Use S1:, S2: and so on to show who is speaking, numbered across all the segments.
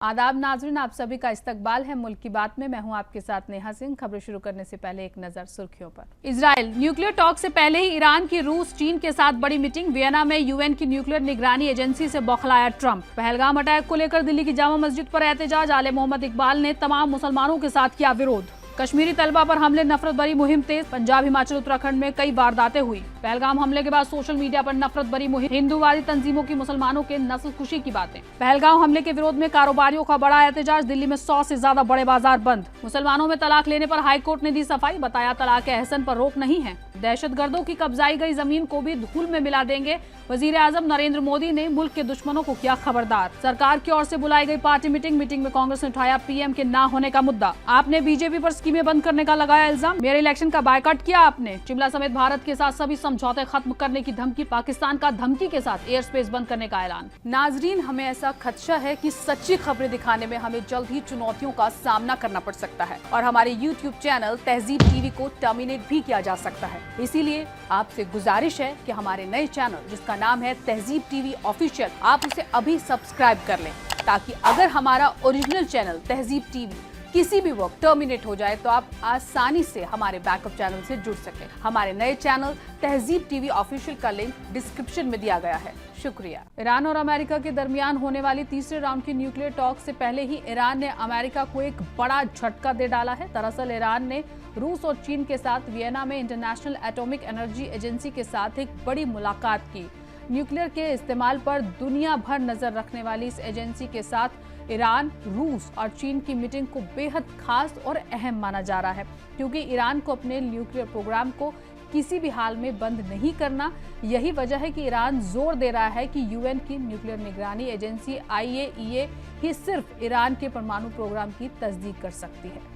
S1: आदाब नाज़रीन, आप सभी का इस्तकबाल है मुल्क की बात में। मैं हूं आपके साथ नेहा सिंह। खबरें शुरू करने से पहले एक नजर सुर्खियों पर। इजराइल न्यूक्लियर टॉक से पहले ही ईरान की रूस चीन के साथ बड़ी मीटिंग। वियना में यूएन की न्यूक्लियर निगरानी एजेंसी से बौखलाया ट्रंप। पहलगाम अटैक को लेकर दिल्ली की जामा मस्जिद पर एहतजाज। आले मोहम्मद इकबाल ने तमाम मुसलमानों के साथ किया विरोध। कश्मीरी तलबा पर हमले, नफरत भरी मुहिम तेज। पंजाब, हिमाचल, उत्तराखंड में कई वारदातें हुई। पहलगाम हमले के बाद सोशल मीडिया पर नफरत भरी मुहिम। हिंदूवादी तंजीमों की मुसलमानों के नस्ल खुशी की बातें। पहलगाम हमले के विरोध में कारोबारियों का बड़ा एहतजाज। दिल्ली में 100 से ज्यादा बड़े बाजार बंद। मुसलमानों में तलाक लेने पर हाईकोर्ट ने दी सफाई। बताया तलाक एहसन पर रोक नहीं है। दहशतगर्दों की कब्जाई गई जमीन को भी धूल में मिला देंगे। वजीर आजम नरेंद्र मोदी ने मुल्क के दुश्मनों को किया खबरदार। सरकार की ओर से बुलाई गई पार्टी मीटिंग में कांग्रेस ने उठाया पीएम के ना होने का मुद्दा। आपने बीजेपी पर स्कीमें बंद करने का लगाया इल्जाम। मेरे इलेक्शन का बायकॉट किया आपने। शिमला समेत भारत के साथ सभी समझौते खत्म करने की धमकी। पाकिस्तान का धमकी के साथ एयर स्पेस बंद करने का ऐलान। नाजरीन, हमें ऐसा खदशा है कि सच्ची खबरें दिखाने में हमें जल्द ही चुनौतियों का सामना करना पड़ सकता है और हमारे यूट्यूब चैनल तहजीब टीवी को टर्मिनेट भी किया जा सकता है। इसीलिए आपसे गुजारिश है कि हमारे नए चैनल जिसका नाम है तहजीब टीवी ऑफिशियल, आप उसे अभी सब्सक्राइब कर लें, ताकि अगर हमारा ओरिजिनल चैनल तहजीब टीवी किसी भी वक्त टर्मिनेट हो जाए तो आप आसानी से हमारे बैकअप चैनल से जुड़ सकें। हमारे नए चैनल तहजीब टीवी ऑफिशियल का लिंक डिस्क्रिप्शन में दिया गया है। शुक्रिया। ईरान और अमेरिका के दरमियान होने वाली तीसरे राउंड की न्यूक्लियर टॉक से पहले ही ईरान ने अमेरिका को एक बड़ा झटका दे डाला है। दरअसल ईरान ने रूस और चीन के साथ वियना में इंटरनेशनल एटॉमिक एनर्जी एजेंसी के साथ एक बड़ी मुलाकात की। न्यूक्लियर के इस्तेमाल पर दुनिया भर नजर रखने वाली इस एजेंसी के साथ ईरान, रूस और चीन की मीटिंग को बेहद खास और अहम माना जा रहा है, क्योंकि ईरान को अपने न्यूक्लियर प्रोग्राम को किसी भी हाल में बंद नहीं करना। यही वजह है कि ईरान जोर दे रहा है कि यूएन की न्यूक्लियर निगरानी एजेंसी IAEA ही सिर्फ ईरान के परमाणु प्रोग्राम की तस्दीक कर सकती है।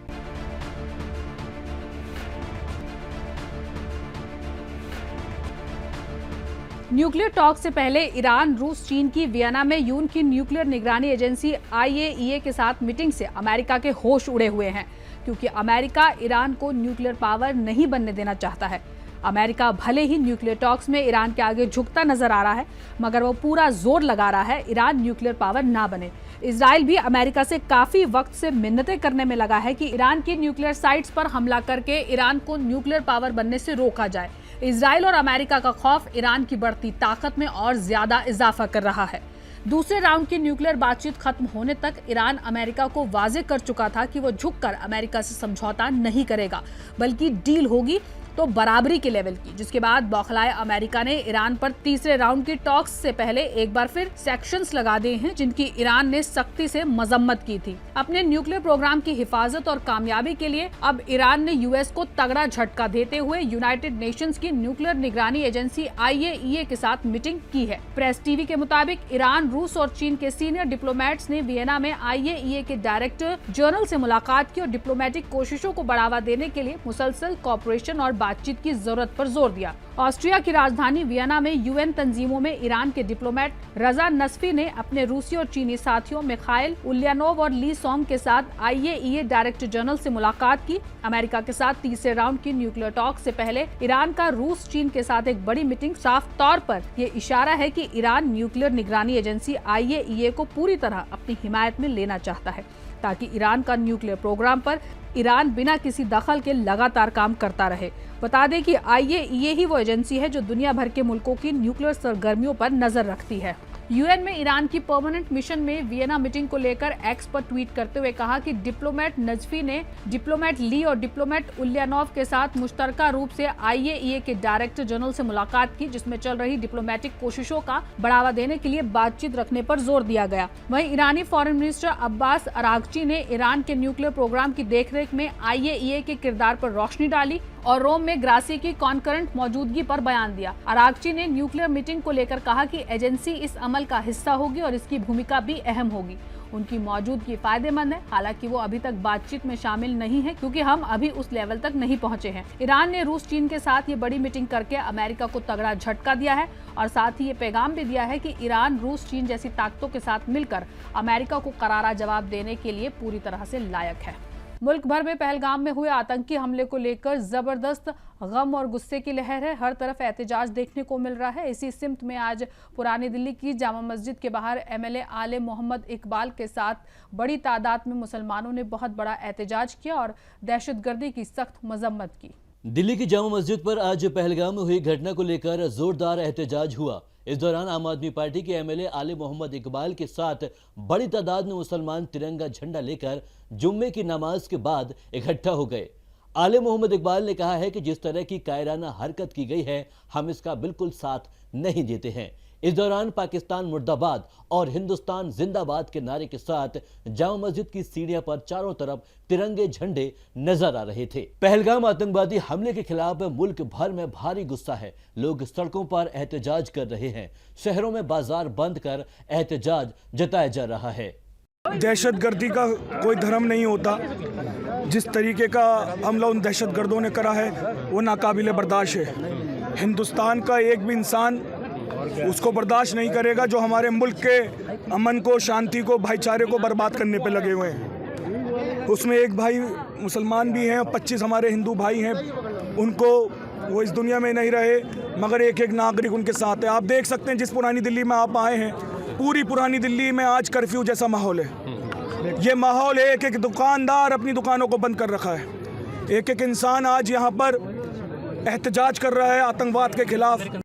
S1: न्यूक्लियर टॉक से पहले ईरान, रूस, चीन की वियना में यूएन की न्यूक्लियर निगरानी एजेंसी IAEA के साथ मीटिंग से अमेरिका के होश उड़े हुए हैं, क्योंकि अमेरिका ईरान को न्यूक्लियर पावर नहीं बनने देना चाहता है। अमेरिका भले ही न्यूक्लियर टॉक्स में ईरान के आगे झुकता नजर आ रहा है, मगर वो पूरा जोर लगा रहा है ईरान न्यूक्लियर पावर ना बने। इजराइल भी अमेरिका से काफी वक्त से मिन्नतें करने में लगा है कि ईरान की न्यूक्लियर साइट्स पर हमला करके ईरान को न्यूक्लियर पावर बनने से रोका जाए। इजराइल और अमेरिका का खौफ ईरान की बढ़ती ताकत में और ज्यादा इजाफा कर रहा है। दूसरे राउंड की न्यूक्लियर बातचीत खत्म होने तक ईरान अमेरिका को वाजे कर चुका था कि वो झुककर अमेरिका से समझौता नहीं करेगा, बल्कि डील होगी तो बराबरी के लेवल की। जिसके बाद बौखलाए अमेरिका ने ईरान पर तीसरे राउंड की टॉक्स से पहले एक बार फिर सैंक्शंस लगा दिए हैं, जिनकी ईरान ने सख्ती से मजम्मत की थी। अपने न्यूक्लियर प्रोग्राम की हिफाजत और कामयाबी के लिए अब ईरान ने यूएस को तगड़ा झटका देते हुए यूनाइटेड नेशंस की न्यूक्लियर निगरानी एजेंसी IAEA के साथ मीटिंग की है। प्रेस टीवी के मुताबिक ईरान, रूस और चीन के सीनियर डिप्लोमेट्स ने वियना में IAEA के डायरेक्टर जनरल से मुलाकात की और डिप्लोमेटिक कोशिशों को बढ़ावा देने के लिए मुसलसल कॉपरेशन और बातचीत की जरूरत पर जोर दिया। ऑस्ट्रिया की राजधानी वियना में यूएन तंजीमों में ईरान के डिप्लोमेट रजा नस्फी ने अपने रूसी और चीनी साथियों मिखाइल उल्यानोव और ली सोंग के साथ IAEA डायरेक्टर जनरल से मुलाकात की। अमेरिका के साथ तीसरे राउंड की न्यूक्लियर टॉक से पहले ईरान का रूस, चीन के साथ एक बड़ी मीटिंग साफ तौर पर ये इशारा है कि ईरान न्यूक्लियर निगरानी एजेंसी IAEA को पूरी तरह अपनी हिमायत में लेना चाहता है, ताकि ईरान का न्यूक्लियर प्रोग्राम पर ईरान बिना किसी दखल के लगातार काम करता रहे। बता दें कि IAEA ही वो एजेंसी है जो दुनिया भर के मुल्कों की न्यूक्लियर सरगर्मियों पर नजर रखती है। यूएन में ईरान की परमानेंट मिशन में वियना मीटिंग को लेकर एक्स पर ट्वीट करते हुए कहा कि डिप्लोमेट नजफी ने डिप्लोमेट ली और डिप्लोमेट उल्यानोव के साथ मुश्तरका रूप से IAEA के डायरेक्टर जनरल से मुलाकात की, जिसमें चल रही डिप्लोमेटिक कोशिशों का बढ़ावा देने के लिए बातचीत रखने पर जोर दिया गया। वहीं ईरानी फॉरेन मिनिस्टर अब्बास अरागची ने ईरान के न्यूक्लियर प्रोग्राम की देखरेख में IAEA के किरदार पर रोशनी डाली और रोम में ग्रासी की कॉन्करेंट मौजूदगी पर बयान दिया। अरागची ने न्यूक्लियर मीटिंग को लेकर कहा कि एजेंसी इस अमल का हिस्सा होगी और इसकी भूमिका भी अहम होगी। उनकी मौजूदगी फायदेमंद है, हालांकि वो अभी तक बातचीत में शामिल नहीं है, क्योंकि हम अभी उस लेवल तक नहीं पहुंचे हैं। ईरान ने रूस, चीन के साथ ये बड़ी मीटिंग करके अमेरिका को तगड़ा झटका दिया है और साथ ही ये पैगाम भी दिया है कि ईरान, रूस, चीन जैसी ताकतों के साथ मिलकर अमेरिका को करारा जवाब देने के लिए पूरी तरह से लायक है। मुल्क भर में पहलगाम में हुए आतंकी हमले को लेकर जबरदस्त गम और गुस्से की लहर है। हर तरफ एहतजाज देखने को मिल रहा है। इसी सिमत में आज पुरानी दिल्ली की जामा मस्जिद के बाहर एमएलए आले मोहम्मद इकबाल के साथ बड़ी तादाद में मुसलमानों ने बहुत बड़ा एहतजाज किया और दहशतगर्दी की सख्त मजम्मत की।
S2: दिल्ली की जामा मस्जिद पर आज पहलगाम में हुई घटना को लेकर जोरदार एहतजाज हुआ। इस दौरान आम आदमी पार्टी के एमएलए आले मोहम्मद इकबाल के साथ बड़ी तादाद में मुसलमान तिरंगा झंडा लेकर जुम्मे की नमाज के बाद इकट्ठा हो गए। आले मोहम्मद इकबाल ने कहा है कि जिस तरह की कायराना हरकत की गई है, हम इसका बिल्कुल साथ नहीं देते हैं। इस दौरान पाकिस्तान मुर्दाबाद और हिंदुस्तान जिंदाबाद के नारे के साथ जामा मस्जिद की सीढ़ियों पर चारों तरफ तिरंगे झंडे नजर आ रहे थे। पहलगाम आतंकवादी हमले के खिलाफ मुल्क भर में भारी गुस्सा है। लोग सड़कों पर एहतजाज कर रहे हैं। शहरों में बाजार बंद कर एहतजाज जताया जा रहा है।
S3: दहशतगर्दी का कोई धर्म नहीं होता। जिस तरीके का हमला उन दहशतगर्दों ने करा है वो नाकाबिले बर्दाश्त है। हिंदुस्तान का एक भी इंसान उसको बर्दाश्त नहीं करेगा जो हमारे मुल्क के अमन को, शांति को, भाईचारे को बर्बाद करने पे लगे हुए हैं। उसमें एक भाई मुसलमान भी हैं और 25 हमारे हिंदू भाई हैं। उनको वो इस दुनिया में नहीं रहे मगर एक एक नागरिक उनके साथ है। आप देख सकते हैं जिस पुरानी दिल्ली में आप आए हैं, पूरी पुरानी दिल्ली में आज कर्फ्यू जैसा माहौल है। ये माहौल है, एक एक दुकानदार अपनी दुकानों को बंद कर रखा है। एक एक इंसान आज यहाँ पर एहतजाज कर रहा है आतंकवाद के खिलाफ।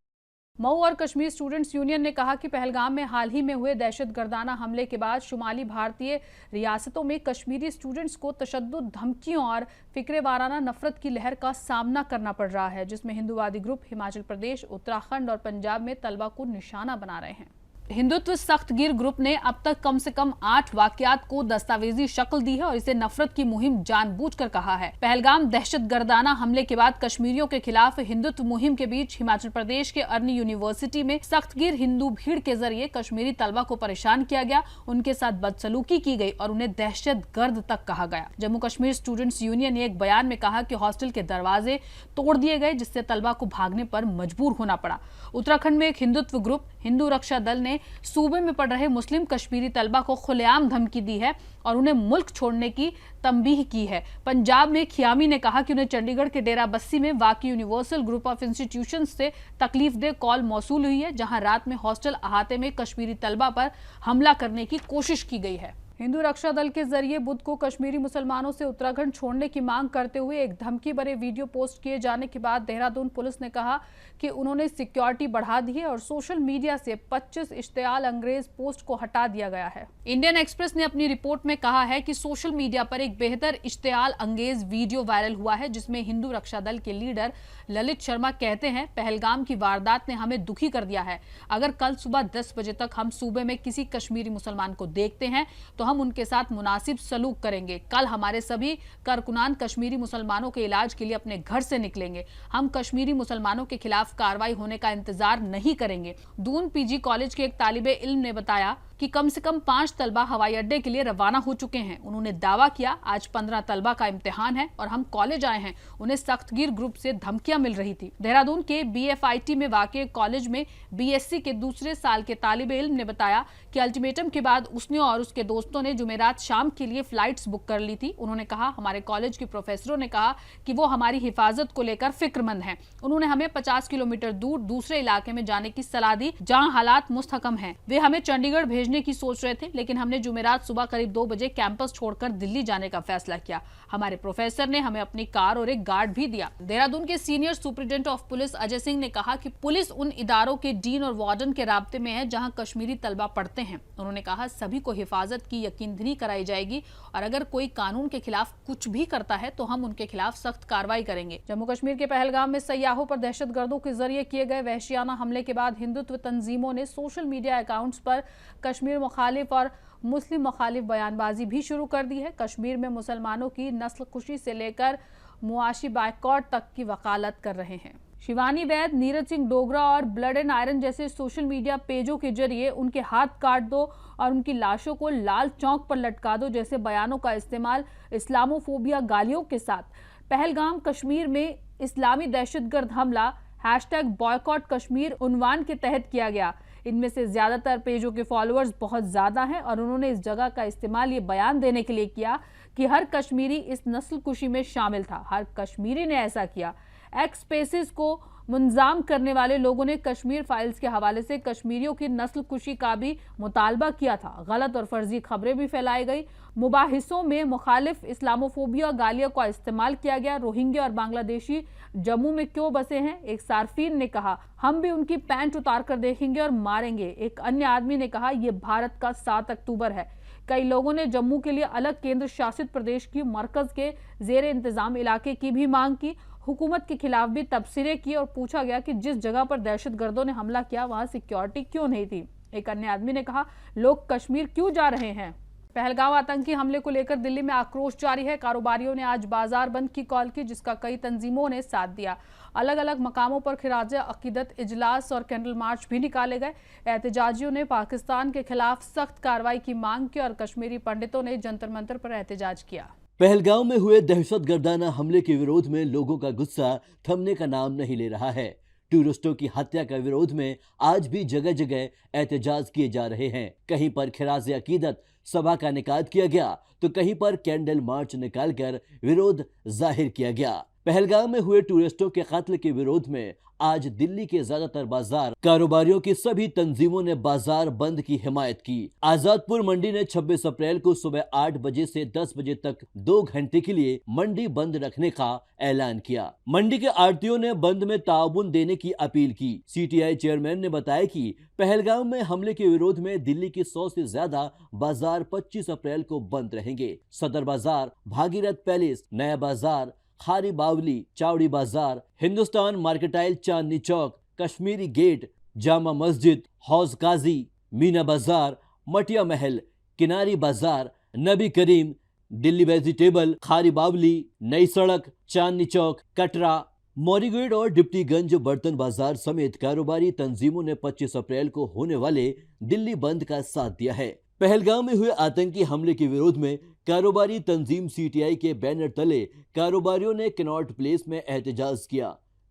S1: मऊ और कश्मीर स्टूडेंट्स यूनियन ने कहा कि पहलगाम में हाल ही में हुए दहशतगर्दाना हमले के बाद शुमाली भारतीय रियासतों में कश्मीरी स्टूडेंट्स को तशद्दुद, धमकियों और फिक्रे वाराना नफरत की लहर का सामना करना पड़ रहा है, जिसमें हिंदूवादी ग्रुप हिमाचल प्रदेश, उत्तराखंड और पंजाब में तलबा को निशाना बना रहे हैं। हिंदुत्व सख्तगीर ग्रुप ने अब तक कम से कम 8 वाकयात को दस्तावेजी शक्ल दी है और इसे नफरत की मुहिम जानबूझकर कहा है। पहलगाम दहशतगर्दाना हमले के बाद कश्मीरियों के खिलाफ हिंदुत्व मुहिम के बीच हिमाचल प्रदेश के अर्नी यूनिवर्सिटी में सख्तगीर हिंदू भीड़ के जरिए कश्मीरी तलबा को परेशान किया गया, उनके साथ बदसलूकी की गई और उन्हें दहशतगर्द तक कहा गया। जम्मू कश्मीर स्टूडेंट्स यूनियन ने एक बयान में कहा कि हॉस्टल के दरवाजे तोड़ दिए गए, जिससे तलबा को भागने पर मजबूर होना पड़ा। उत्तराखंड में एक हिंदुत्व ग्रुप हिंदू रक्षा दल ने सूबे में पढ़ रहे मुस्लिम कश्मीरी तलबा को खुलेआम धमकी दी है और उन्हें मुल्क छोड़ने की तंबीह की है। पंजाब में खियामी ने कहा कि उन्हें चंडीगढ़ के डेरा बस्सी में वाक़ यूनिवर्सल ग्रुप ऑफ इंस्टीट्यूशंस से तकलीफदेह कॉल मौसूल हुई है, जहां रात में हॉस्टल अहाते में कश्मीरी तलबा पर हमला करने की कोशिश की गई है। हिंदू रक्षा दल के जरिए बुध को कश्मीरी मुसलमानों से उत्तराखंड छोड़ने की मांग करते हुए एक धमकी भरे वीडियो पोस्ट किए जाने के बाद देहरादून पुलिस ने कहा कि उन्होंने सिक्योरिटी बढ़ा दी है और सोशल मीडिया से 25 इश्तियाल अंग्रेज पोस्ट को हटा दिया गया है। इंडियन एक्सप्रेस ने अपनी रिपोर्ट में कहा है कि सोशल मीडिया पर एक बेहतर इश्तियाल अंगेज वीडियो वायरल हुआ है, जिसमें हिंदू रक्षा दल के लीडर ललित शर्मा कहते हैं, पहलगाम की वारदात ने हमें दुखी कर दिया है। अगर कल सुबह 10 बजे तक हम सूबे में किसी कश्मीरी मुसलमान को देखते हैं तो हम उनके साथ मुनासिब सलूक करेंगे। कल हमारे सभी कारकुनान कश्मीरी मुसलमानों के इलाज के लिए अपने घर से निकलेंगे। हम कश्मीरी मुसलमानों के खिलाफ कार्रवाई होने का इंतजार नहीं करेंगे। दून पीजी कॉलेज के एक तालिबे इल्म ने बताया कि कम से कम 5 तलबा हवाई अड्डे के लिए रवाना हो चुके हैं। उन्होंने दावा किया, आज 15 तलबा का इम्तिहान है और हम कॉलेज आए हैं। उन्हें सख्तगीर ग्रुप से धमकियां मिल रही थी। देहरादून के BFIT में वाक़े कॉलेज में BSc के दूसरे साल के तालिबे इल्म ने बताया कि अल्टीमेटम के बाद उसने और उसके दोस्तों ने जुमेरात शाम के लिए फ्लाइट्स बुक कर ली थी। उन्होंने कहा, हमारे कॉलेज के प्रोफेसरों ने कहा कि वो हमारी हिफाजत को लेकर फिक्रमंद हैं। उन्होंने हमें 50 किलोमीटर दूर दूसरे इलाके में जाने की सलाह दी जहाँ हालात मुस्तहकम हैं। वे हमें चंडीगढ़ भेजने की सोच रहे थे, लेकिन हमने जुमेरात सुबह करीब 2 बजे कैंपस छोड़कर दिल्ली जाने का फैसला किया। हमारे प्रोफेसर ने हमें अपनी कार और एक गार्ड भी दिया। देहरादून के senior superintendent of police Ajay Singh ने कहा कि पुलिस उन इदारों के डीन और वार्डन के राब्ते में है जहां कश्मीरी तलबा पढ़ते हैं। उन्होंने कहा, सभी को हिफाजत की यकीनदनी कराई जाएगी और अगर कोई कानून के खिलाफ कुछ भी करता है तो हम उनके खिलाफ सख्त कार्रवाई करेंगे। जम्मू कश्मीर के पहलगाम में सयाहों पर दहशतगर्दों के जरिए किए गए वहशियाना हमले के बाद हिंदुत्व तंजीमों ने सोशल मीडिया अकाउंट्स पर कश्मीर मुखालिफ और मुस्लिम मुखालिफ बयानबाजी भी शुरू कर दी है। कश्मीर में मुसलमानों की नस्ल कुशी से लेकर मुआशी बायकॉट तक की वकालत कर रहे हैं। शिवानी वैद, नीरज सिंह डोगरा और ब्लड एंड आयरन जैसे सोशल मीडिया पेजों के जरिए उनके हाथ काट दो और उनकी लाशों को लाल चौक पर लटका दो जैसे बयानों का इस्तेमाल इस्लामोफोबिया गालियों के साथ पहलगाम कश्मीर में इस्लामी दहशतगर्द हमला #बॉयकॉट कश्मीर उन्वान के तहत किया गया। इनमें से ज्यादातर पेजों के फॉलोअर्स बहुत ज्यादा हैं और उन्होंने इस जगह का इस्तेमाल ये बयान देने के लिए किया कि हर कश्मीरी इस नस्लकुशी में शामिल था। हर कश्मीरी ने ऐसा किया। एक्स स्पेसिस को मुंजाम करने वाले लोगों ने कश्मीर फाइल्स के हवाले से कश्मीरियों की नस्लकुशी का भी मुतालबा किया था। गलत और फर्जी खबरें भी फैलाई गई। मुबाहिसों में मुखालिफ इस्लामोफोबिया गालियों का इस्तेमाल किया गया। रोहिंग्या और बांग्लादेशी जम्मू में क्यों बसे हैं? एक सार्फिन ने कहा, हम भी उनकी पैंट उतार कर देखेंगे और मारेंगे। एक अन्य आदमी ने कहा, यह भारत का 7 अक्टूबर है। कई लोगों ने जम्मू के लिए अलग केंद्र शासित प्रदेश की मरकज के जेर इंतजाम इलाके की भी मांग की। हुकूमत के खिलाफ भी तबसरे की और पूछा गया कि जिस जगह पर दहशतगर्दों ने हमला किया वहां सिक्योरिटी क्यों नहीं थी। एक अन्य आदमी ने कहा, लोग कश्मीर क्यों जा रहे हैं? पहलगाम आतंकी हमले को लेकर दिल्ली में आक्रोश जारी है। कारोबारियों ने आज बाजार बंद की कॉल की, जिसका कई तंजीमों ने साथ दिया। अलग अलग मकामों पर खिराज अकीदत इजलास और कैंडल मार्च भी निकाले गए। एहतजाजियों ने पाकिस्तान के खिलाफ सख्त कार्रवाई की मांग की और कश्मीरी पंडितों ने जंतर मंतर पर एहतजाज किया।
S2: पहलगाम में हुए दहशतगर्दाना हमले के विरोध में लोगों का गुस्सा थमने का नाम नहीं ले रहा है। टूरिस्टों की हत्या का विरोध में आज भी जगह जगह एहतजाज किए जा रहे हैं। कहीं पर खिराज अकीदत सभा का इनेकाद किया गया तो कहीं पर कैंडल मार्च निकालकर विरोध जाहिर किया गया। पहलगाम में हुए टूरिस्टों के कत्ल के विरोध में आज दिल्ली के ज्यादातर बाजार कारोबारियों की सभी तंजीमों ने बाजार बंद की हिमायत की। आजादपुर मंडी ने 26 अप्रैल को सुबह 8 बजे से 10 बजे तक 2 घंटे के लिए मंडी बंद रखने का ऐलान किया। मंडी के आड़तियों ने बंद में ताउन देने की अपील की। सीटीआई चेयरमैन ने बताया कि पहलगाम में हमले के विरोध में दिल्ली के 100 से ज्यादा बाजार 25 अप्रैल को बंद रहेंगे। सदर बाजार, भागीरथ पैलेस, नया बाजार, खारी बावली, चावड़ी बाजार, हिंदुस्तान मार्केटाइल, चांदनी चौक, कश्मीरी गेट, जामा मस्जिद, हौज काजी, मीना बाजार, मटिया महल, किनारी बाजार, नबी करीम, दिल्ली वेजिटेबल, खारी बावली, नई सड़क, चांदनी चौक, कटरा, मोरीगेट और डिप्टीगंज बर्तन बाजार समेत कारोबारी तंजीमों ने 25 अप्रैल को होने वाले दिल्ली बंद का साथ दिया है। पहलगाम में हुए आतंकी हमले के विरोध में कारोबारी तंजीम सीटीआई के बैनर तले कारोबारियों ने कनॉट प्लेस में एहतजाज किया।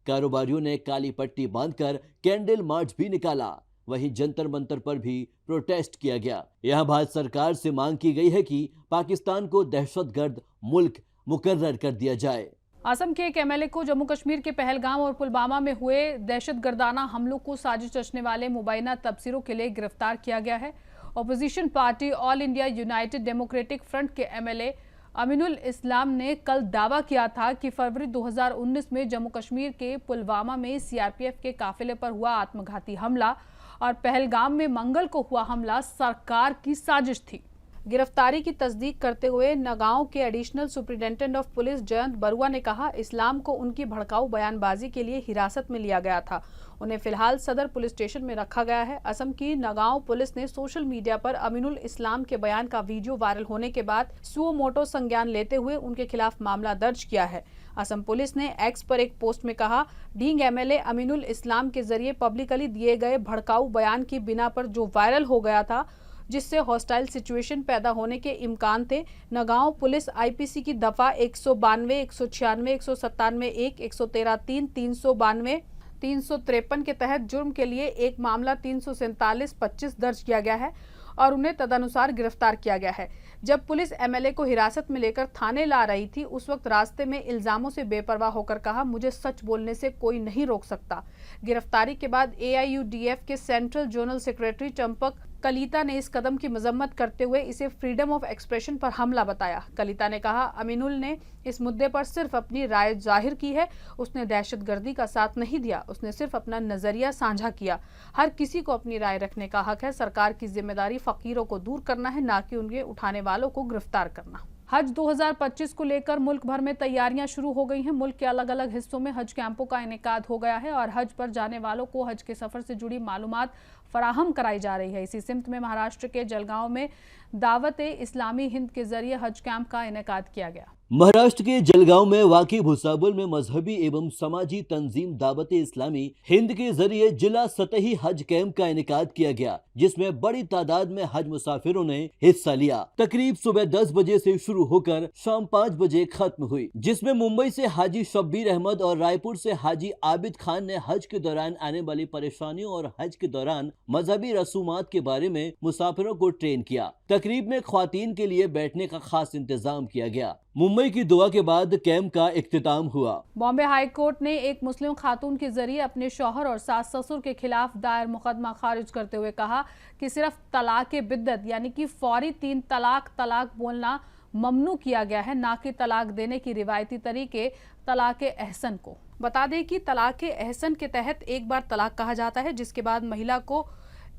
S2: कारोबारियों ने काली पट्टी बांधकर कैंडल मार्च भी निकाला। वहीं जंतर मंतर पर भी प्रोटेस्ट किया गया। यहां भारत सरकार से मांग की गई है कि पाकिस्तान को दहशतगर्द मुल्क मुकर्रर कर दिया जाए।
S1: असम के एक एमएलए को जम्मू कश्मीर के पहलगाम और पुलवामा में हुए दहशतगर्दाना हमलों को साजिश रचने वाले मुबैना तबसरों के लिए गिरफ्तार किया गया है। Opposition party all India United democratic front के एमएलए अमीनुल इस्लाम ने कल दावा किया था कि फरवरी 2019 में जम्मू कश्मीर के पुलवामा में सीआरपीएफ के काफिले पर हुआ आत्मघाती हमला और पहलगाम में मंगल को हुआ हमला सरकार की साजिश थी। गिरफ्तारी की तस्दीक करते हुए नगांव के additional superintendent of police Jayant Barua ने कहा, इस्लाम को उनकी भड़काऊ बयानबाजी के लिए हिरासत में लिया गया था। उन्हें फिलहाल सदर पुलिस स्टेशन में रखा गया है। असम की नगांव पुलिस ने सोशल मीडिया पर अमीनुल इस्लाम के बयान का वीडियो वायरल होने के बाद सुओ मोटो संज्ञान लेते हुए उनके खिलाफ मामला दर्ज किया है। असम पुलिस ने एक्स पर एक पोस्ट में कहा, डींग एमएलए अमीनुल इस्लाम के जरिए पब्लिकली दिए गए भड़काऊ बयान की बिना पर जो वायरल हो गया था, जिससे हॉस्टाइल सिचुएशन पैदा होने के इम्कान थे। नगांव पुलिस आईपीसी की दफा 192, 196, 197, 1, 113, 392, 353 के तहत जुर्म के लिए एक मामला 347-25 दर्ज किया गया है और उन्हें तदनुसार गिरफ्तार किया गया है। जब पुलिस एमएलए को हिरासत में लेकर थाने ला रही थी, उस वक्त रास्ते में इल्जामों से बेपरवाह होकर कहा, मुझे सच बोलने से कोई नहीं रोक सकता। गिरफ्तारी के बाद एआईयूडीएफ के central zonal secretary Champak Kalita ने इस कदम की मजम्मत करते हुए इसे फ्रीडम ऑफ एक्सप्रेशन पर हमला बताया। कलिता ने कहा, अमीनुल ने इस मुद्दे पर सिर्फ अपनी राय जाहिर की है, उसने दहशतगर्दी का साथ नहीं दिया, उसने सिर्फ अपना नजरिया साझा किया। हर किसी को अपनी राय रखने का हक है। सरकार की जिम्मेदारी फकीरों को दूर करना है, ना कि उनके उठाने वालों को गिरफ्तार करना। हज 2025 को लेकर मुल्क भर में तैयारियां शुरू हो गई हैं। मुल्क के अलग अलग हिस्सों में हज कैंपों का इनेकाद हो गया है और हज पर जाने वालों को हज के सफर से जुड़ी मालूमात फराहम कराई जा रही है। इसी सिमत में महाराष्ट्र के जलगांव में दावत-ए-इस्लामी हिंद के जरिए हज कैंप का इनेकाद किया गया।
S2: महाराष्ट्र के जलगांव में वाकई भुसावल में मजहबी एवं समाजी तंजीम दावत इस्लामी हिंद के जरिए जिला सतही हज कैंप का इनेकाद किया गया, जिसमें बड़ी तादाद में हज मुसाफिरों ने हिस्सा लिया। तकरीब सुबह 10 बजे से शुरू होकर शाम 5 बजे खत्म हुई, जिसमें मुंबई से हाजी शब्बीर अहमद और रायपुर से हाजी आबिद खान ने हज के दौरान आने वाली परेशानियों और हज के दौरान मजहबी रसूमात के बारे में मुसाफिरों को ट्रेन किया। तकरीब में ख्वातीन के लिए बैठने का खास इंतजाम किया गया। मुंबई की दुआ के बाद कैंप का इख्तिताम हुआ।
S1: बॉम्बे हाई कोर्ट ने एक मुस्लिम खातून के जरिए अपने शौहर और सास ससुर के खिलाफ दायर मुकदमा खारिज करते हुए कहा कि सिर्फ तलाक बिद्दत यानी कि फौरी 3 तलाक बोलना ममनू किया गया है, ना कि तलाक देने की रिवायती तरीके तलाक एहसन को। बता दें कि तलाक एहसन के तहत एक बार तलाक कहा जाता है, जिसके बाद महिला को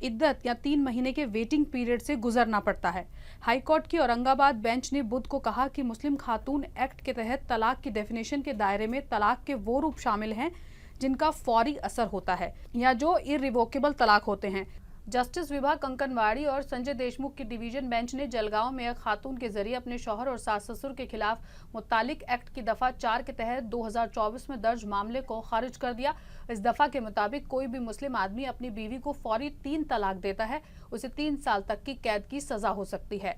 S1: इद्दत या 3 महीने के वेटिंग पीरियड से गुजरना पड़ता है। हाईकोर्ट की औरंगाबाद बेंच ने बुध को कहा कि मुस्लिम खातून एक्ट के तहत तलाक की डेफिनेशन के दायरे में तलाक के वो रूप शामिल हैं जिनका फौरी असर होता है या जो इररिवोकेबल तलाक होते हैं। जस्टिस विभा कंकनवाड़ी और संजय देशमुख की डिवीजन बेंच ने जलगांव में एक खातून के जरिए अपने शौहर और सास ससुर के खिलाफ मुतालिक एक्ट की दफा 4 के तहत 2024 में दर्ज मामले को खारिज कर दिया। इस दफा के मुताबिक कोई भी मुस्लिम आदमी अपनी बीवी को फौरी 3 तलाक देता है, उसे 3 साल तक की कैद की सजा हो सकती है।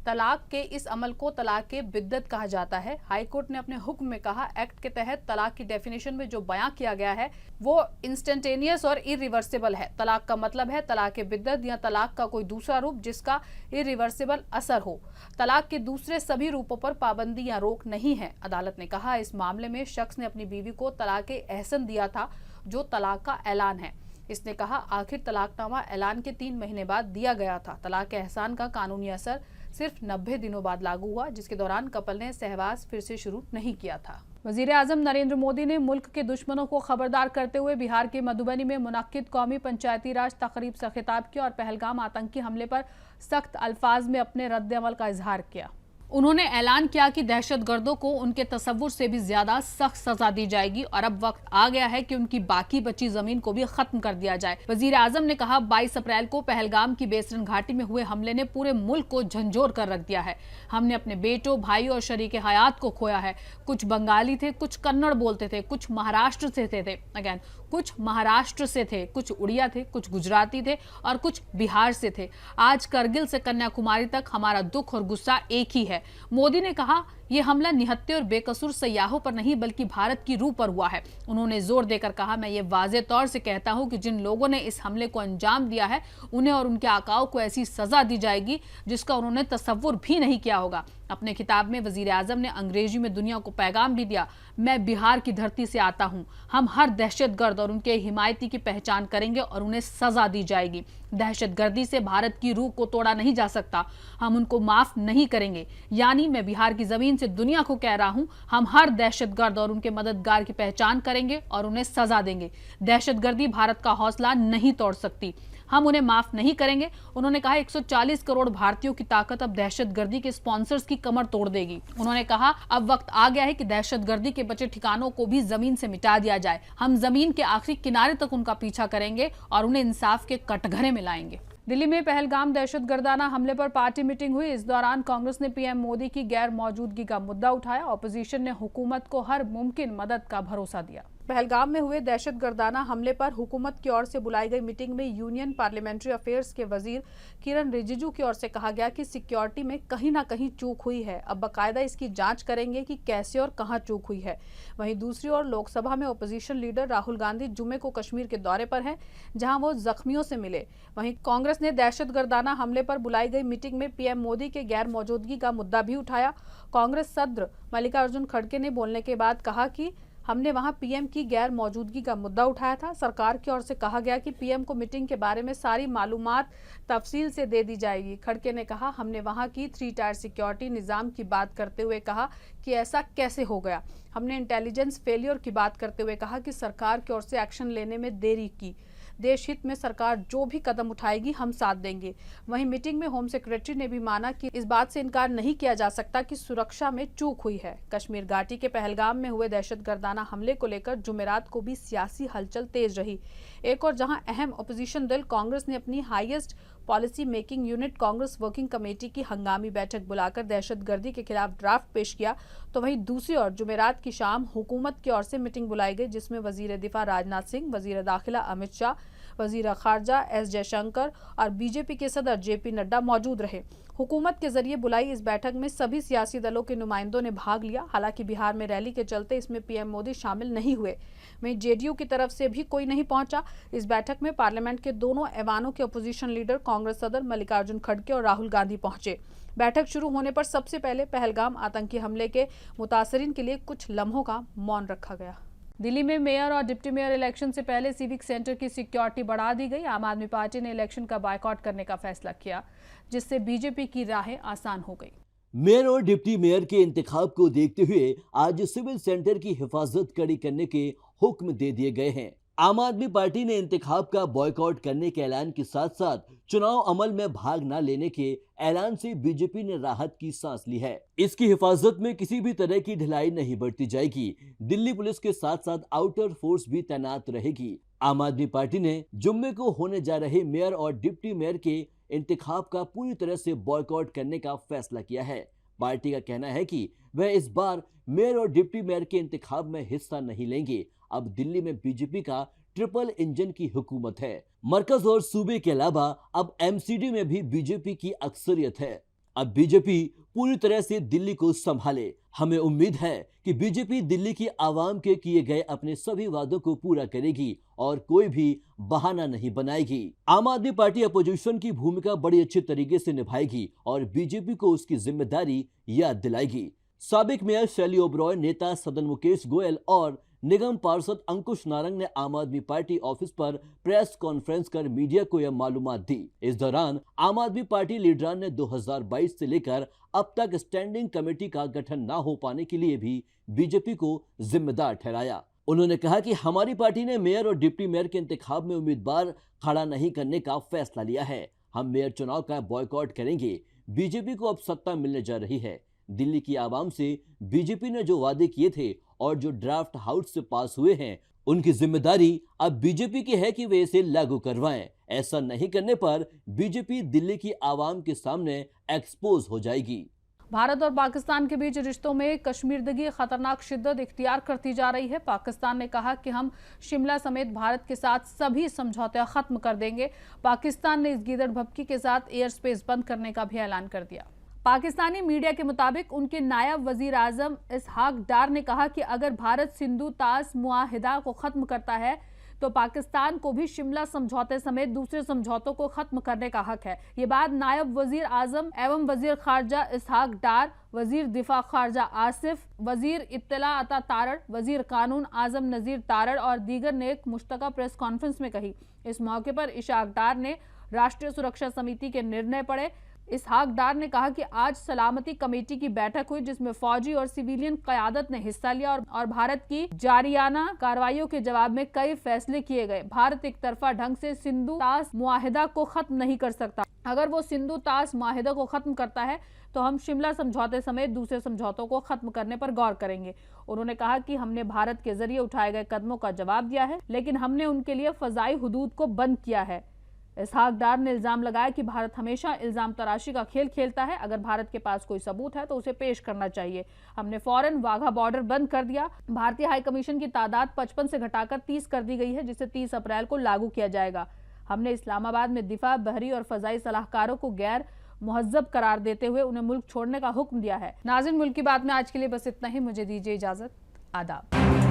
S1: तलाक के इस अमल को तलाक बिद्दत कहा जाता है। हाईकोर्ट ने अपने हुक्म में कहा, एक्ट के तहत तलाक की डेफिनेशन में जो बयां किया गया है वो इंस्टेंटेनियस और इरिवर्सिबल है। तलाक का मतलब है तलाक बिद्दत या तलाक का कोई दूसरा रूप जिसका इरिवर्सिबल असर हो। तलाक के दूसरे सभी रूपों पर पाबंदी या रोक नहीं है। अदालत ने कहा, इस मामले में शख्स ने अपनी बीवी को तलाक एहसन दिया था जो तलाक का ऐलान है। इसने कहा, आखिर तलाकनामा ऐलान के 3 महीने बाद दिया गया था। तलाक एहसान का कानूनी असर सिर्फ 90 दिनों बाद लागू हुआ, जिसके दौरान कपल ने सहवास फिर से शुरू नहीं किया था। वजीर आजम नरेंद्र मोदी ने मुल्क के दुश्मनों को खबरदार करते हुए बिहार के मधुबनी में मुनक्किद कौमी पंचायती राज तकरीब से खिताब किया और पहलगाम आतंकी हमले पर सख्त अल्फाज में अपने रद्द-ए-अमल का इजहार किया। उन्होंने ऐलान किया कि दहशतगर्दों को उनके तसव्वुर से भी ज्यादा सख्त सजा दी जाएगी और अब वक्त आ गया है कि उनकी बाकी बची जमीन को भी खत्म कर दिया जाए। वजीर आजम ने कहा, 22 अप्रैल को पहलगाम की बेसरन घाटी में हुए हमले ने पूरे मुल्क को झंझोर कर रख दिया है। हमने अपने बेटों, भाइयों और शरीके हयात को खोया है। कुछ बंगाली थे, कुछ कन्नड़ बोलते थे, कुछ महाराष्ट्र से थे, कुछ महाराष्ट्र से थे, कुछ उड़िया थे, कुछ गुजराती थे और कुछ बिहार से थे। आज करगिल से कन्याकुमारी तक हमारा दुख और गुस्सा एक ही है। मोदी ने कहा, यह हमला निहत्थे और बेकसूर सयाहों पर नहीं बल्कि भारत की रूह पर हुआ है। उन्होंने जोर देकर कहा, मैं ये वाज़े तौर से कहता हूं कि जिन लोगों ने इस हमले को अंजाम दिया है उन्हें और उनके आकाओं को ऐसी सजा दी जाएगी जिसका उन्होंने तसव्वुर भी नहीं किया होगा। अपने खिताब में वजीर आजम ने अंग्रेजी में दुनिया को पैगाम भी दिया, मैं बिहार की धरती से आता हूं। हम हर दहशतगर्द और उनके हिमायती की पहचान करेंगे और उन्हें सजा दी जाएगी। दहशतगर्दी से भारत की रूह को तोड़ा नहीं जा सकता, हम उनको माफ नहीं करेंगे। यानी मैं बिहार की जमीन से दुनिया को कह रहा हूं, हम हर दहशतगर्द और उनके मददगार की पहचान करेंगे और उन्हें सजा देंगे। दहशतगर्दी भारत का हौसला नहीं तोड़ सकती, हम उन्हें माफ नहीं करेंगे। उन्होंने कहा, 140 करोड़ भारतीयों की ताकत अब दहशतगर्दी के स्पॉन्सर्स की कमर तोड़ देगी। उन्होंने कहा, अब वक्त आ गया है कि दहशतगर्दी के बचे ठिकानों को भी जमीन से मिटा दिया जाए। हम जमीन के आखिरी किनारे तक उनका पीछा करेंगे और उन्हें इंसाफ के कटघरे में लाएंगे। दिल्ली में पहलगाम दहशतगर्दाना हमले पर पार्टी मीटिंग हुई। इस दौरान कांग्रेस ने पीएम मोदी की गैर मौजूदगी का मुद्दा उठाया। ऑपोजिशन ने हुकूमत को हर मुमकिन मदद का भरोसा दिया। पहलगाम में हुए दहशतगर्दाना हमले पर हुकूमत की ओर से बुलाई गई मीटिंग में यूनियन पार्लियामेंट्री अफेयर्स के वजीर किरण रिजिजू की ओर से कहा गया कि सिक्योरिटी में कहीं ना कहीं चूक हुई है। अब बाकायदा इसकी जांच करेंगे कि कैसे और कहां चूक हुई है। वहीं दूसरी ओर लोकसभा में ओपोजिशन लीडर राहुल गांधी जुम्मे को कश्मीर के दौरे पर हैं, जहां वो जख्मियों से मिले। वहीं कांग्रेस ने दहशतगर्दाना हमले पर बुलाई गई मीटिंग में पीएम मोदी के गैर मौजूदगी का मुद्दा भी उठाया। कांग्रेस सदर मल्लिकार्जुन खड़गे ने बोलने के बाद कहा कि हमने वहां पीएम की गैर मौजूदगी का मुद्दा उठाया था। सरकार की ओर से कहा गया कि पीएम को मीटिंग के बारे में सारी मालूमात तफसील से दे दी जाएगी। खड़गे ने कहा, हमने वहां की 3 टायर सिक्योरिटी निज़ाम की बात करते हुए कहा कि ऐसा कैसे हो गया। हमने इंटेलिजेंस फेलियर की बात करते हुए कहा कि सरकार की ओर से एक्शन लेने में देरी की। देश हित में सरकार जो भी कदम उठाएगी हम साथ देंगे। वहीं मीटिंग में होम सेक्रेटरी ने भी माना कि इस बात से इनकार नहीं किया जा सकता कि सुरक्षा में चूक हुई है। कश्मीर घाटी के पहलगाम में हुए दहशतगर्दाना हमले को लेकर जुमेरात को भी सियासी हलचल तेज रही। एक और जहां अहम ओपोजिशन दल कांग्रेस ने अपनी highest policy making unit Congress working committee की हंगामी बैठक बुलाकर दहशतगर्दी के खिलाफ ड्राफ्ट पेश किया, तो वहीं दूसरी ओर जुमेरात की शाम हुकूमत की ओर से मीटिंग बुलाई गई, जिसमें वजीर दिफा राजनाथ सिंह, वजीर दाखिला अमित शाह, वजीर खारजा एस जयशंकर और बीजेपी के सदर जेपी नड्डा मौजूद रहे। हुकूमत के जरिए बुलाई इस बैठक में सभी सियासी दलों के नुमाइंदों ने भाग लिया। हालांकि बिहार में रैली के चलते इसमें पीएम मोदी शामिल नहीं हुए। वहीं जेडीयू की तरफ से भी कोई नहीं पहुंचा। इस बैठक में पार्लियामेंट के दोनों ऐवानों के अपोजिशन लीडर कांग्रेस सदर मल्लिकार्जुन खड़गे और राहुल गांधी पहुंचे। बैठक शुरू होने पर सबसे पहले पहलगाम आतंकी हमले के मुतासरीन के लिए कुछ लम्हों का मौन रखा गया। दिल्ली में मेयर और डिप्टी मेयर इलेक्शन से पहले सिविक सेंटर की सिक्योरिटी बढ़ा दी गई। आम आदमी पार्टी ने इलेक्शन का बायकॉट करने का फैसला किया, जिससे बीजेपी की राहें आसान हो गई।
S2: मेयर और डिप्टी मेयर के इंतखाब को देखते हुए आज सिविल सेंटर की हिफाजत कड़ी करने के हुक्म दे दिए गए हैं। आम आदमी पार्टी ने इंतखाब का बॉयकॉट करने के ऐलान के साथ साथ चुनाव अमल में भाग न लेने के ऐलान से बीजेपी ने राहत की सांस ली है। इसकी हिफाजत में किसी भी तरह की ढिलाई नहीं बरती जाएगी। दिल्ली पुलिस के साथ साथ आउटर फोर्स भी तैनात रहेगी। आम आदमी पार्टी ने जुम्मे को होने जा रहे मेयर और डिप्टी मेयर के इंतखाब का पूरी तरह से बॉयकॉट करने का फैसला किया है। पार्टी का कहना है कि वह इस बार मेयर और डिप्टी मेयर के इंतखाब में हिस्सा नहीं लेंगे। अब दिल्ली में बीजेपी का ट्रिपल इंजन की हुकूमत है। मरकज और सूबे के अलावा अब एमसीडी में भी बीजेपी की अक्सरियत है। अब बीजेपी पूरी तरह से दिल्ली को संभाले। हमें उम्मीद है कि बीजेपी दिल्ली की आवाम के किए गए अपने सभी वादों को पूरा करेगी और कोई भी बहाना नहीं बनाएगी। आम आदमी पार्टी अपोजिशन की भूमिका बड़ी अच्छे तरीके से निभाएगी और बीजेपी को उसकी जिम्मेदारी याद दिलाएगी। साबिक मेयर शैली ओबरॉय, नेता सदन मुकेश गोयल और निगम पार्षद अंकुश नारंग ने आम आदमी पार्टी ऑफिस पर प्रेस कॉन्फ्रेंस कर मीडिया को यह मालूमात दी। इस दौरान आम आदमी पार्टी लीडरान ने 2022 से लेकर अब तक स्टैंडिंग कमेटी का गठन न हो पाने के लिए भी बीजेपी को जिम्मेदार ठहराया। उन्होंने कहा कि हमारी पार्टी ने मेयर और डिप्टी मेयर के इंतखाब में उम्मीदवार खड़ा नहीं करने का फैसला लिया है। हम मेयर चुनाव का बॉयकॉट करेंगे। बीजेपी को अब सत्ता मिलने जा रही है। दिल्ली की आवाम से बीजेपी ने जो वादे किए थे और जो ड्राफ्ट हाउस से पास हुए हैं, उनकी जिम्मेदारी अब बीजेपी की है कि वे इसे लागू करवाएं। ऐसा नहीं करने पर बीजेपी दिल्ली की आवाम के सामने एक्सपोज हो जाएगी।
S1: भारत और पाकिस्तान के बीच रिश्तों में कश्मीरदगी खतरनाक शिद्दत इख्तियार करती जा रही है। पाकिस्तान ने कहा कि हम शिमला समेत भारत के साथ सभी समझौते खत्म कर देंगे। पाकिस्तान ने इस गीदड़ भपकी के साथ एयर स्पेस बंद करने का भी ऐलान कर दिया। पाकिस्तानी मीडिया के मुताबिक उनके नायब वजीर आजम इसहाक डार ने कहा कि अगर भारत सिंधु तास मुआहिदा को खत्म करता है तो पाकिस्तान को भी शिमला समझौते समेत दूसरे समझौतों को खत्म करने का हक है। ये बात नायब वजीर आजम एवं वजीर खारजा इसहाक डार, वजीर दिफा खारजा आसिफ, वजीर इत्तला अता तारड़, वजीर कानून आजम नजीर तारड़ और दीगर ने एक मुश्तरका प्रेस कॉन्फ्रेंस में कही। इस मौके पर इसहाक डार ने राष्ट्रीय सुरक्षा समिति के निर्णय पढ़े। इसहाक डार ने कहा कि आज सलामती कमेटी की बैठक हुई, जिसमें फौजी और सिविलियन क़यादत ने हिस्सा लिया और भारत की जारियाना कार्रवाइयों के जवाब में कई फैसले किए गए। भारत एक तरफा ढंग से सिंधु तास मुआहिदा को खत्म नहीं कर सकता। अगर वो सिंधु तास मुआहिदा को खत्म करता है तो हम शिमला समझौते समेत दूसरे समझौतों को खत्म करने पर गौर करेंगे। उन्होंने कहा कि हमने भारत के जरिए उठाए गए कदमों का जवाब दिया है, लेकिन हमने उनके लिए फजाई हुदूद को बंद किया है। इसहाक डार ने इल्जाम लगाया कि भारत हमेशा इल्जाम तराशी का खेल खेलता है। अगर भारत के पास कोई सबूत है तो उसे पेश करना चाहिए। हमने फौरन वाघा बॉर्डर बंद कर दिया। भारतीय हाई कमीशन की तादाद 55 से घटाकर 30 कर दी गई है, जिसे 30 अप्रैल को लागू किया जाएगा। हमने इस्लामाबाद में दिफा, बहरी और फजाई सलाहकारों को गैर मुहज्जब करार देते हुए उन्हें मुल्क छोड़ने का हुक्म दिया है। नाज़रीन, मुल्क की बात में आज के लिए बस इतना ही। मुझे दीजिए इजाजत। आदाब।